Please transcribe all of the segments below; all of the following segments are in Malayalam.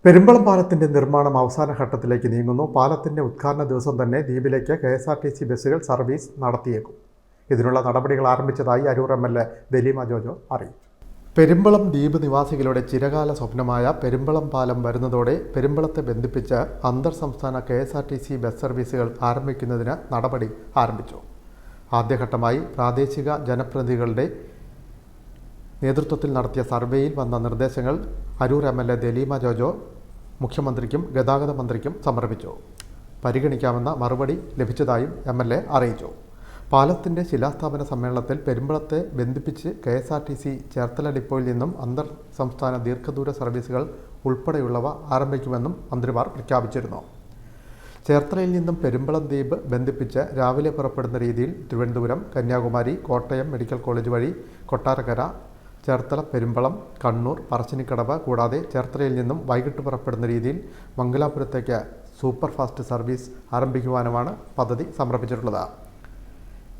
പെരുമ്പളം പാലത്തിന്റെ നിർമ്മാണം അവസാന ഘട്ടത്തിലേക്ക് നീങ്ങുന്നു. പാലത്തിന്റെ ഉദ്ഘാടന ദിവസം തന്നെ ദ്വീപിലേക്ക് KSRTC ബസ്സുകൾ സർവീസ് നടത്തിയേക്കും. ഇതിനുള്ള നടപടികൾ ആരംഭിച്ചതായി അരൂർ MLA ദലീമ ജോജോ അറിയിച്ചു. പെരുമ്പളം ദ്വീപ് നിവാസികളുടെ ചിരകാല സ്വപ്നമായ പെരുമ്പളം പാലം വരുന്നതോടെ പെരുമ്പളത്തെ ബന്ധിപ്പിച്ച് അന്തർ സംസ്ഥാന KSRTC ബസ് സർവീസുകൾ ആരംഭിക്കുന്നതിന് നടപടി ആരംഭിച്ചു. ആദ്യഘട്ടമായി പ്രാദേശിക ജനപ്രതിനിധികളുടെ നേതൃത്വത്തിൽ നടത്തിയ സർവേയിൽ വന്ന നിർദ്ദേശങ്ങൾ അരൂർ MLA ദലീമ ജോജോ മുഖ്യമന്ത്രിക്കും ഗതാഗത മന്ത്രിക്കും സമർപ്പിച്ചു. പരിഗണിക്കാമെന്ന മറുപടി ലഭിച്ചതായും MLA അറിയിച്ചു. പാലത്തിൻ്റെ ശിലാസ്ഥാപന സമ്മേളനത്തിൽ പെരുമ്പളത്തെ ബന്ധിപ്പിച്ച് KSRTC ചേർത്തല ഡിപ്പോയിൽ നിന്നും അന്തർ സംസ്ഥാന ദീർഘദൂര സർവീസുകൾ ഉൾപ്പെടെയുള്ളവ ആരംഭിക്കുമെന്നും മന്ത്രിമാർ പ്രഖ്യാപിച്ചിരുന്നു. ചേർത്തലയിൽ നിന്നും പെരുമ്പളം ദ്വീപ് ബന്ധിപ്പിച്ച് രാവിലെ പുറപ്പെടുന്ന രീതിയിൽ തിരുവനന്തപുരം, കന്യാകുമാരി, കോട്ടയം മെഡിക്കൽ കോളേജ് വഴി കൊട്ടാരക്കര, ചേർത്തല, പെരുമ്പളം, കണ്ണൂർ, പറശ്ശിനിക്കടവ് കൂടാതെ ചേർത്തലയിൽ നിന്നും വൈകിട്ട് പുറപ്പെടുന്ന രീതിയിൽ മംഗലാപുരത്തേക്ക് സൂപ്പർ ഫാസ്റ്റ് സർവീസ് ആരംഭിക്കുവാനുമാണ് പദ്ധതി സമർപ്പിച്ചിട്ടുള്ളത്.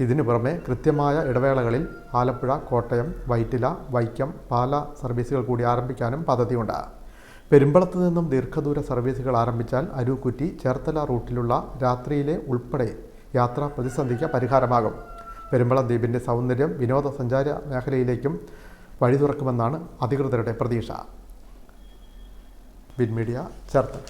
ഇതിനു പുറമെ കൃത്യമായ ഇടവേളകളിൽ ആലപ്പുഴ, കോട്ടയം, വൈറ്റില, വൈക്കം, പാല സർവീസുകൾ കൂടി ആരംഭിക്കാനും പദ്ധതിയുണ്ട്. പെരുമ്പളത്ത് നിന്നും ദീർഘദൂര സർവീസുകൾ ആരംഭിച്ചാൽ അരൂക്കുറ്റി, ചേർത്തല റൂട്ടിലുള്ള രാത്രിയിലെ ഉൾപ്പെടെ യാത്രാ പ്രതിസന്ധിക്ക് പരിഹാരമാകും. പെരുമ്പളം ദ്വീപിൻ്റെ സൗന്ദര്യം വിനോദസഞ്ചാര മേഖലയിലേക്കും വഴി തുറക്കുമെന്നാണ് അധികൃതരുടെ പ്രതീക്ഷ. Win media, Cherthala.